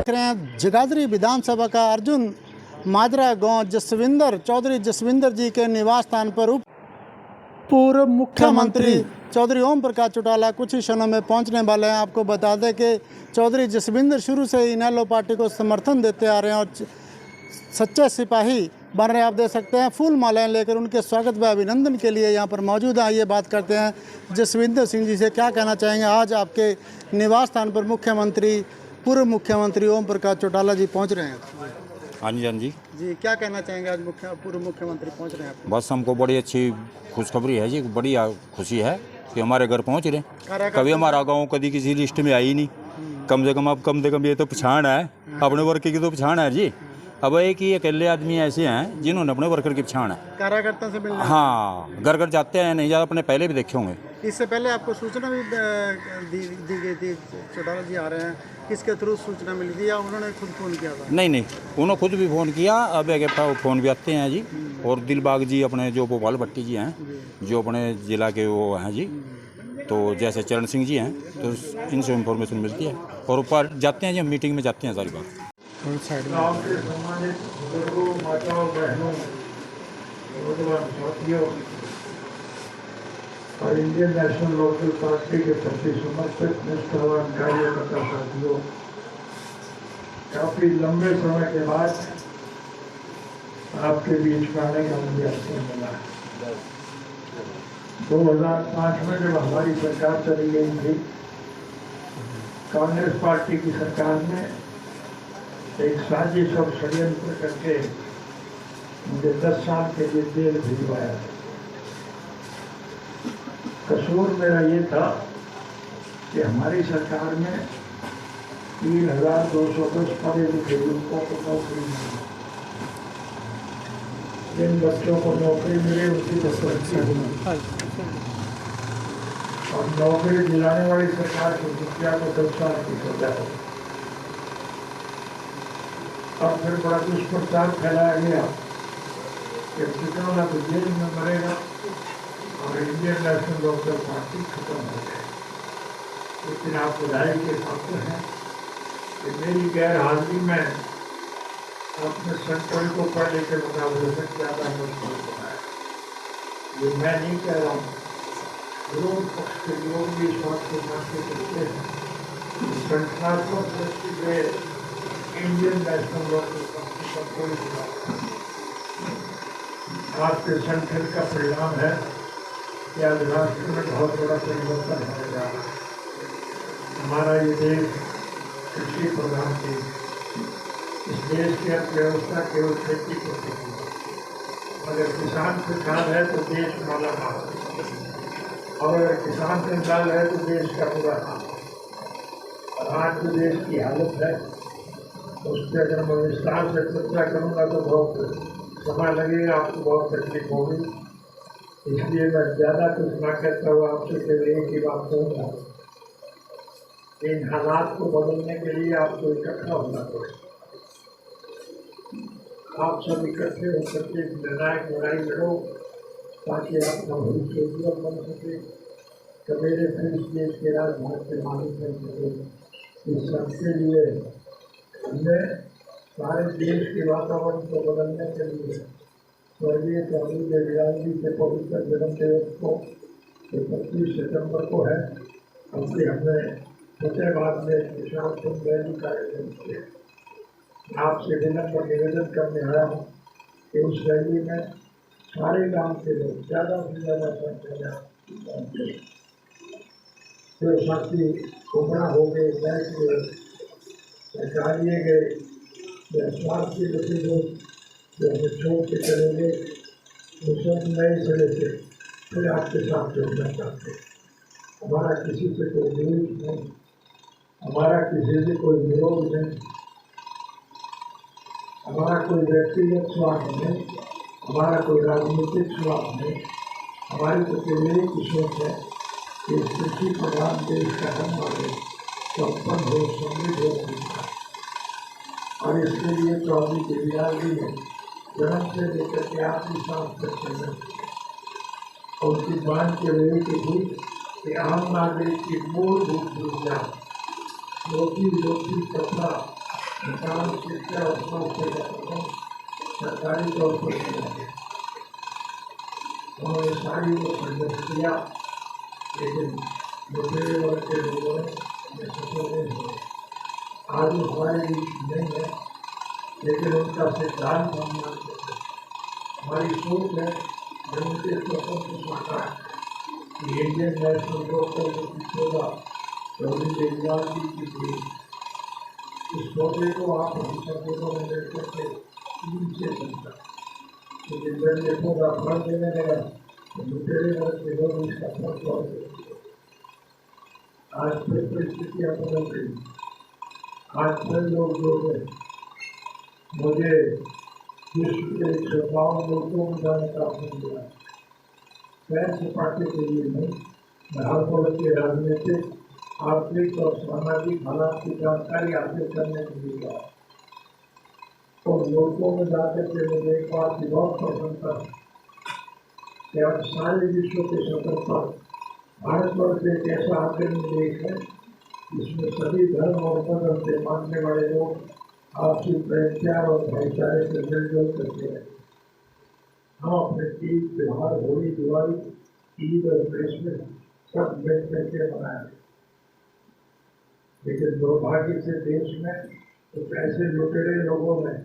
देख रहे हैं जगाधरी विधानसभा का अर्जुन माजरा गांव चौधरी जसविंदर जी के निवास स्थान पर पूर्व मुख्यमंत्री चौधरी ओम प्रकाश चौटाला कुछ ही क्षणों में पहुंचने वाले हैं। आपको बता दें कि चौधरी जसविंदर शुरू से ही इनेलो पार्टी को समर्थन देते आ रहे हैं और सच्चे सिपाही बन रहे हैं। आप देख सकते हैं फूल मालाएं लेकर उनके स्वागत व अभिनंदन के लिए यहाँ पर मौजूद हैं। आइए बात करते हैं जसविंदर सिंह जी से, क्या कहना चाहेंगे। आज आपके निवास स्थान पर पूर्व मुख्यमंत्री ओम प्रकाश चौटाला जी पहुँच रहे हैं। हाँ जी जी, क्या कहना चाहेंगे। आज पूर्व मुख्यमंत्री पहुँच रहे हैं। बस हमको बड़ी अच्छी खुशखबरी है जी, बड़ी खुशी है कि हमारे घर पहुँच रहे। कभी हमारा गाँव कभी किसी लिस्ट में आई नहीं। कम से कम ये तो पहचान है, अपने वर्ग की तो पहचान है जी। अब एक ही अकेले आदमी ऐसे हैं जिन्होंने अपने वर्कर की पहचान है। कार्यकर्ता से मिलना, हाँ, घर जाते हैं, नहीं ज़्यादा अपने पहले भी देखे होंगे। इससे पहले आपको सूचना भी दी गई थी, चौटाला जी आ रहे हैं, किसके थ्रू सूचना मिली थी या उन्होंने खुद फ़ोन किया था? नहीं, उन्होंने खुद भी फ़ोन किया। अब एक फ़ोन भी आते हैं जी। और दिलबाग जी अपने जो भोपाल भट्टी जी हैं, जो अपने ज़िला के वो हैं जी, तो जैसे चरण सिंह जी हैं, तो इनसे इन्फॉर्मेशन मिलती है और ऊपर जाते हैं जी, हम मीटिंग में जाते हैं सारी बात। गाँव के सम्मानित बुजुर्गों, माताओं, बहनों, नौजवान साथियों और इंडियन नेशनल लोकल पार्टी के प्रति समर्पित निष्ठावान कार्यकर्ता साथियों, काफी लंबे समय के बाद आपके बीच में आने का मुझे अवसर मिला है। 2005 में जब हमारी सरकार चली गई थी, कांग्रेस पार्टी की सरकार ने एक साजिश और षड्यंत्र करके मुझे 10 साल के लिए जेल भिजवाया। कसूर मेरा ये था कि हमारी सरकार में 3,210 पढ़े लिखे युवकों को नौकरी मिली। जिन बच्चों को नौकरी मिली उनकी तो और नौकरी दिलाने वाली सरकार की मुखिया को 10 साल की सजा हो। और फिर बड़ा दुष्प्रचार फैलाया गया कि चित्रौला तो जेल में मरेगा और इंडियन नेशनल लोकल पार्टी खत्म हो जाएगी। लेकिन आप बधाई के पात्र हैं कि मेरी गैर हाजिरी में अपने सेंट्रल को पहले के मुकाबले में ज़्यादा मजबूत बनाया। ये मैं नहीं कह रहा हूँ, विरोध पक्ष के लोग भी इस बात को मानते करते हैं। संगठनात्मक दृष्टि से इंडियन नेशनल लोकल पार्टी का कोई आपके संगठन का परिणाम है कि आज राष्ट्र में बहुत बड़ा परिवर्तन होने जा रहा है। हमारा ये देश कृषि प्रधान देश, इस देश की अर्थव्यवस्था केवल खेती पर टिकी है। अगर किसान खुशहाल है तो देश माला माल है, और अगर किसान कंगाल है तो देश का बुरा हाल है। और आज जो देश की हालत है उस पर अगर मैं विस्तार से चर्चा करूँगा तो बहुत समय लगेगा, आपको बहुत तकलीफ होगी। इसलिए मैं ज़्यादा कुछ ना कहता हुआ आपसे केवल एक ही बात कहूँगा, इन हालात को बदलने के लिए आपको इकट्ठा होना पड़ेगा। आप सब इकट्ठे होकर के निर्णायक लड़ाई लड़ो ताकि आपका भविष्य उज्जवल बन सके, सवेरे फिर इस देश के राजभाग के मालिक बन सके। इस सबके लिए हमने सारे देश के वातावरण को बदलने के लिए स्वर्गीय चौधरी जयराम जी के पवित्र जन्म दिवस को 25 सितंबर को है, उससे हमने फतेहाबाद में विशाल रैली का आयोजन किया। आपसे विनम्र निवेदन करने आया हूँ कि उस रैली में सारे गांव के लोग ज़्यादा से ज़्यादा संख्या में जो साथी उमड़ा हो गए, बैठ गए, सरकारिए गए या स्वास्थ्य बचे लोग जो हमें छोड़ के चले गए, वो सब नए सिरे से फिर आपके साथ जुड़ना चाहते हैं। हमारा किसी से कोई विरोध नहीं, हमारा किसी से कोई विरोध नहीं, हमारा कोई व्यक्तिगत स्वार्थ नहीं, हमारा कोई राजनीतिक स्वार्थ नहीं। हमारी तो केवल एक सोच है कि इस कृषि प्रधान देश का हम आगे संपन्न हो, समृद्ध हो। और इसके लिए चौधरी जयराम जी ने जन्म से लेकर के आखिरी सांस तक चलना और उसकी बात के लिए थी कि आम नागरिक की मूलभूत सुविधा रोटी कपड़ा किसान शिक्षा और स्वास्थ्य का प्रबंध सरकारी तौर पर किया गया। उन्होंने सारी वो संघर्ष किया, लेकिन दूसरे वर्ग के लोगों ने सफल नहीं हुए। आज हमारे बीच नहीं है, लेकिन उनका सिद्धांत हम मानते हैं। हमारी सोच है उनके स्वतंत्र सरकार कि इंडियन नेशनल लोकदल जो पिछोड़ा चौधरी देवीलाल जी की थी, इस सौदे को आप शब्दों में देख सकते से चलता। लेकिन जब ये पौधा फल देने लगा तो लुटेरे वर्ग के लोग इसका फल छोड़ देते। आज फिर परिस्थितियाँ बदल गई। आज फिर लोग जो है मुझे विश्व के 152 मुल्कों में जाने का अवसर मिला। पैर सपाटे के लिए नहीं, भारत वर्ष के राजनीतिक, आर्थिक और सामाजिक हालात की जानकारी हासिल करने के लिए गया। तो मुल्कों में जाकर के मुझे एक बात की बहुत प्रसन्नता है कि अब सारे विश्व के सतह पर भारतवर्ष एक ऐसा आक्रमण देश है जिसमें सभी धर्म और मजहब के मानने वाले लोग आपसी प्रेम प्यार और भाईचारे से मिलजुल करते हैं। हम अपने तीज त्योहार, होली, दिवाली, ईद और क्रिसमस सब मिल करके मनाए। लेकिन दुर्भाग्य से देश में कुछ ऐसे लुटेरे लोगों ने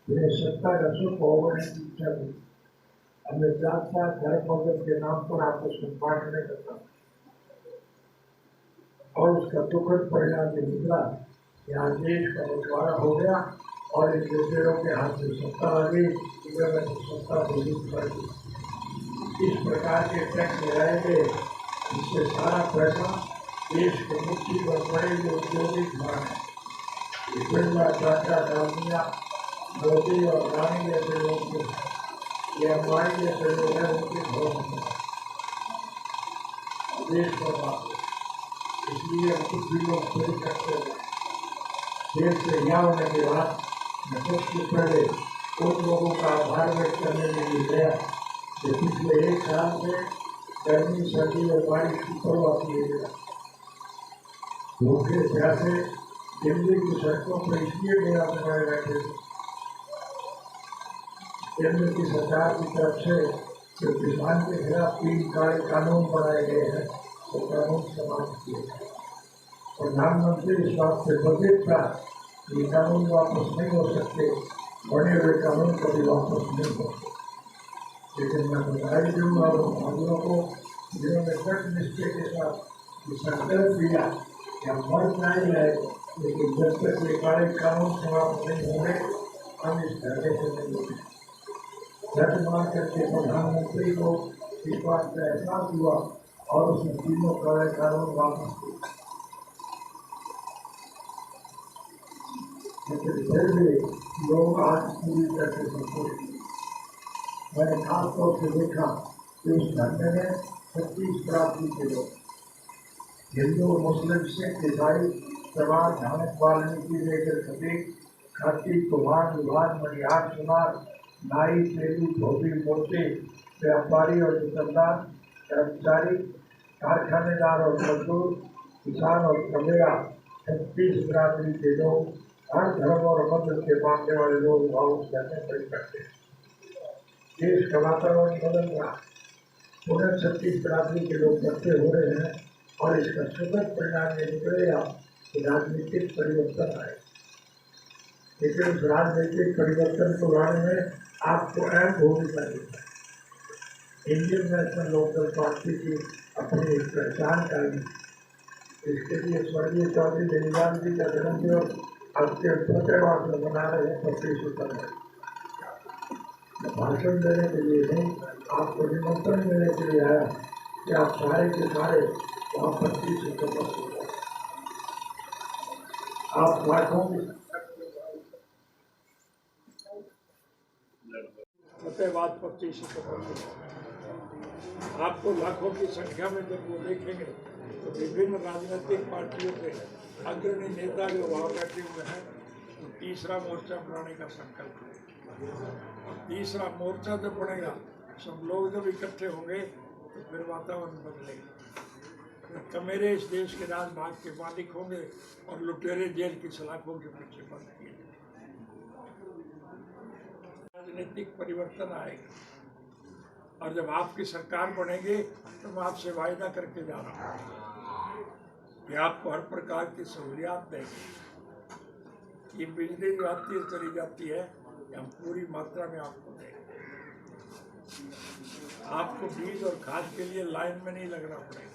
जिन्हें सत्ता का सुख होने की इच्छा थी, हमें जात पात धर्म मजहब के नाम पर आपस में बांटने का काम, और उसका दुखद परिणाम ये निकला कि आज देश का बंटवारा हो गया और इन लुटेरों के हाथ में सत्ता आ गई, सत्ता विलुप्त कर दी। इस प्रकार के टैक्स लगाए गए जिससे सारा पैसा देश के मुट्ठी पर बड़े जो औद्योगिक भाग है, बिरला, टाटा, डालमिया, मोदी और रानी जैसे लोग या अंबानी जैसे लोग हैं, उनके घरों में देश पर बात। इसलिए हम कुछ भी लोग चोरी करते हैं। देश से यहाँ होने के बाद मैं सबसे पहले उन लोगों का आभार व्यक्त करने के लिए गया जो पिछले एक साल से गर्मी, सर्दी और बारिश की परवाह किए गया। भूखे प्यासे दिल्ली की सड़कों पर इसलिए मेरा बनाए बैठे थे। केंद्र की सरकार की तरफ से जो किसान के खिलाफ 3 काले कानून बनाए गए हैं, वो कानून समाप्त किए गए। प्रधानमंत्री इस बात से बधिर था कि ये कानून वापस नहीं हो सकते, बने हुए कानून कभी वापस नहीं हो सकते। लेकिन मैं बधाई दूंगा उन भाइयों को जिन्होंने दृढ़ निश्चय के साथ ये संकल्प लिया कि हम मर जाए, लेकिन जब तक ये काले कानून समाप्त नहीं होंगे हम इस धरने से नहीं होंगे। झट मार करके प्रधानमंत्री को इस बात का एहसास हुआ और उसने तीनों काले कानून वापस किए। लेकिन फिर भी लोग आज पूरी तरह से संतुष्ट हैं। मैंने खासतौर से देखा कि उस धरने में 36 प्रांतीय के लोग, हिंदू, मुस्लिम, सिख, ईसाई, चमार, धानक, वाल्मीकि, लेकर खतीब, खाती, कुम्हार, लुहार, मणिहार, सुनार, नाई, तेलू, धोबी, मोती, व्यापारी और दुकानदार, कर्मचारी, कारखानेदार और मजदूर, किसान और कमेरा, 36 बिरादरी के लोग, हर धर्म और मजहब के मानने वाले लोग वहाँ उस धरने पर इकट्ठे। देश का वातावरण बदल रहा, उन्हें 36 बिरादरी के लोग इकट्ठे हो रहे हैं और इसका सुखद परिणाम ये निकलेगा कि राजनीतिक परिवर्तन आए। लेकिन उस राजनीतिक परिवर्तन को लाने में आपको अहम भूमिका देना है। इंडियन नेशनल लोकदल पार्टी की अपनी एक पहचान करनी, इसके लिए स्वर्गीय चौधरी देवीलाल जी का जन्मदिवस आपके फतेहाबाद में मना रहे हैं 25 सितंबर। भाषण देने के लिए नहीं, आपको निमंत्रण देने के लिए आया कि आप सारे के सारे वहाँ 25 सितंबर को आप लाखों की फतेहाबाद 25 सितंबर को आपको लाखों की संख्या में जब वो देखेंगे तो विभिन्न राजनीतिक पार्टियों के अग्रणी नेता जो वहाँ बैठे हुए हैं, तो तीसरा मोर्चा बनाने का संकल्प है। तीसरा मोर्चा जब बनेगा, सब लोग जब इकट्ठे होंगे तो फिर वातावरण बदलेगा। तो मेरे इस देश के राजभाग के मालिक होंगे और लुटेरे जेल की सलाखों के पीछे बंद किए राजनीतिक परिवर्तन आएगा। और जब आपकी सरकार बनेगी तो मैं आपसे वायदा करके जा रहा हूँ कि आपको हर प्रकार की सहूलियात देंगे। ये बिजली जो आती है चली जाती है, हम पूरी मात्रा में आपको देंगे। आपको बीज और खाद के लिए लाइन में नहीं लगना पड़ेगा।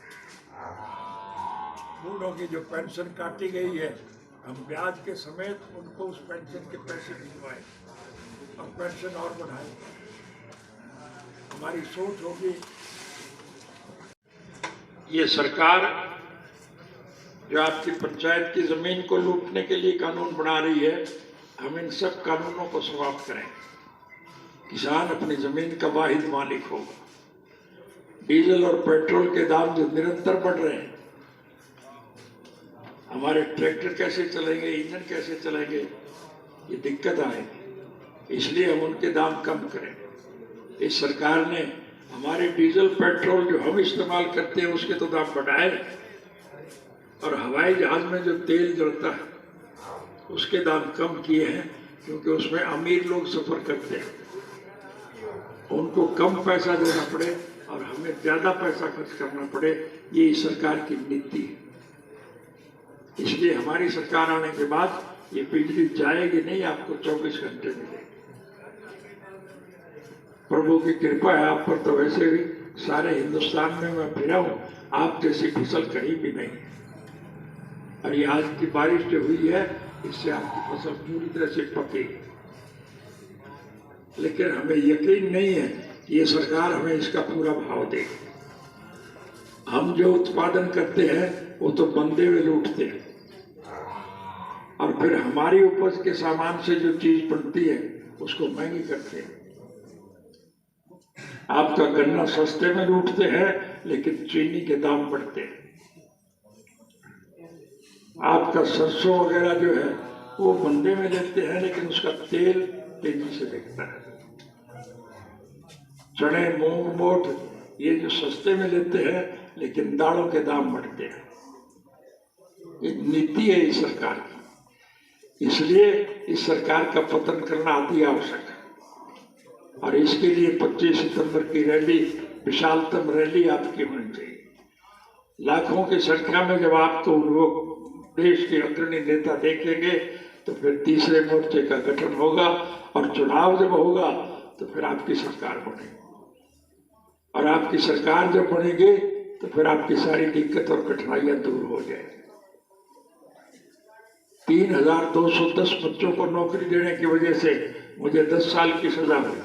बूढ़ों की जो पेंशन काटी गई है, हम ब्याज के समेत उनको उस पेंशन के पैसे भिजवाएं और पेंशन और बढ़ाएं। हमारी सोच होगी, ये सरकार जो आपकी पंचायत की जमीन को लूटने के लिए कानून बना रही है, हम इन सब कानूनों को समाप्त करें। किसान अपनी जमीन का वाहिद मालिक होगा। डीजल और पेट्रोल के दाम जो निरंतर बढ़ रहे हैं, हमारे ट्रैक्टर कैसे चलेंगे, इंजन कैसे चलेंगे, ये दिक्कत आएगी। इसलिए हम उनके दाम कम करें। इस सरकार ने हमारे डीजल पेट्रोल जो हम इस्तेमाल करते हैं उसके तो दाम बढ़ाए, और हवाई जहाज में जो तेल जलता है उसके दाम कम किए हैं, क्योंकि उसमें अमीर लोग सफर करते हैं, उनको कम पैसा देना पड़े और हमें ज्यादा पैसा खर्च करना पड़े। ये इस सरकार की नीति है। इसलिए हमारी सरकार आने के बाद ये बिजली जाएगी नहीं, आपको 24 घंटे मिलेगी। प्रभु की कृपा है आप पर, तो वैसे भी सारे हिंदुस्तान में मैं फिरा हूं, आप जैसी फसल कहीं भी नहीं। और ये आज की बारिश जो हुई है, इससे आपकी फसल पूरी तरह से पकेगी। लेकिन हमें यकीन नहीं है कि ये सरकार हमें इसका पूरा भाव देगी। हम जो उत्पादन करते हैं वो तो बंदे हुए लूटते हैं, और फिर हमारी उपज के सामान से जो चीज बनती है उसको महंगी करते हैं। आपका गन्ना सस्ते में लूटते हैं, लेकिन चीनी के दाम बढ़ते हैं। आपका सरसों वगैरह जो है वो बंदे में लेते हैं, लेकिन उसका तेल तेजी से बिकता है। चने, मूंग, मोट ये जो सस्ते में लेते हैं, लेकिन दालों के दाम बढ़ते हैं। ये नीति है इस सरकार की। इसलिए इस सरकार का पतन करना अति आवश्यक है, और इसके लिए 25 सितंबर की रैली, विशालतम रैली आपकी होनी चाहिए। लाखों की संख्या में जब आपको वो देश के अग्रणी नेता देखेंगे, तो फिर तीसरे मोर्चे का गठन होगा, और चुनाव जब होगा तो फिर आपकी सरकार बनेगी। और आपकी सरकार जब बनेगी तो फिर आपकी सारी दिक्कत और कठिनाइयां दूर हो जाएगी। 3210 बच्चों को नौकरी देने की वजह से मुझे 10 साल की सजा हुई।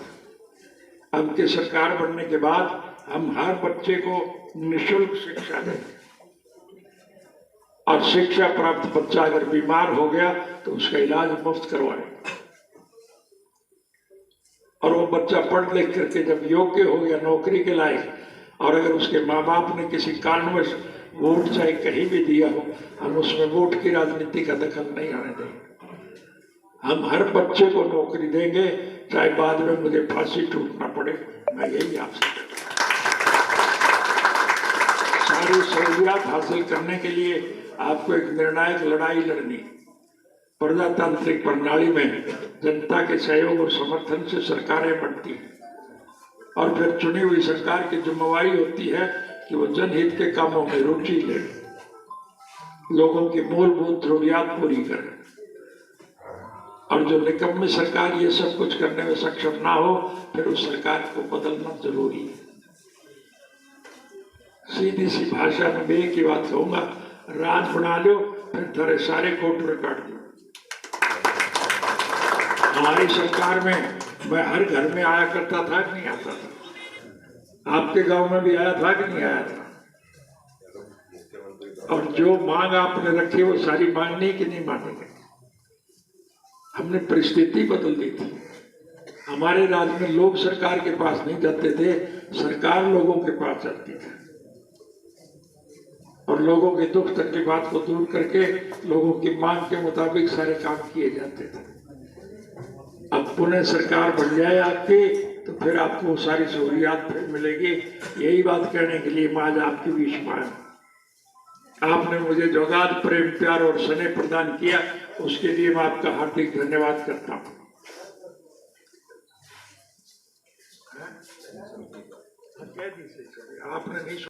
अब की सरकार बनने के बाद हम हर बच्चे को निःशुल्क शिक्षा देंगे, और शिक्षा प्राप्त बच्चा अगर बीमार हो गया तो उसका इलाज मुफ्त करवाएंगे। और वो बच्चा पढ़ लिख करके जब योग्य हो गया नौकरी के लायक, और अगर उसके माँ बाप ने किसी कारणवश वोट चाहे कहीं भी दिया हो, हम उसमें वोट की राजनीति का दखल नहीं आने देंगे। हम हर बच्चे को नौकरी देंगे, चाहे बाद में मुझे फांसी टूटना पड़े। मैं यही आपसे कहता हूं। सारी सहूलियात हासिल करने के लिए आपको एक निर्णायक लड़ाई लड़नी। प्रजातांत्रिक प्रणाली में जनता के सहयोग और समर्थन से सरकारें बनती हैं, और फिर चुनी हुई सरकार की जिम्मेवारी होती है कि वो जनहित के कामों में रुचि ले, लोगों की मूलभूत जरूरियात पूरी करे। और जो निकम्मी सरकार ये सब कुछ करने में सक्षम ना हो, फिर उस सरकार को बदलना जरूरी है। सीधी सी भाषा में मैं एक ही बात कहूंगा, राज बना लो, फिर तेरे सारे कोटरे काट दो। हमारी सरकार में मैं हर घर में आया करता था कि नहीं आता था? आपके गांव में भी आया था कि नहीं आया था? और जो मांग आपने रखी वो सारी मांगनी कि नहीं मानेंगे? हमने परिस्थिति बदल दी थी। हमारे राज्य में लोग सरकार के पास नहीं जाते थे, सरकार लोगों के पास जाती थी, और लोगों के दुख तकलीफात को दूर करके लोगों की मांग के मुताबिक सारे काम किए जाते थे। अब पुनः सरकार बन जाए आपकी, तो फिर आपको वो सारी सहूलियात फिर मिलेगी। यही बात कहने के लिए मैं आज आपके बीच में आया। आपने मुझे जोगाद प्रेम प्यार और स्नेह प्रदान किया, उसके लिए मैं आपका हार्दिक धन्यवाद करता हूँ। आपने नहीं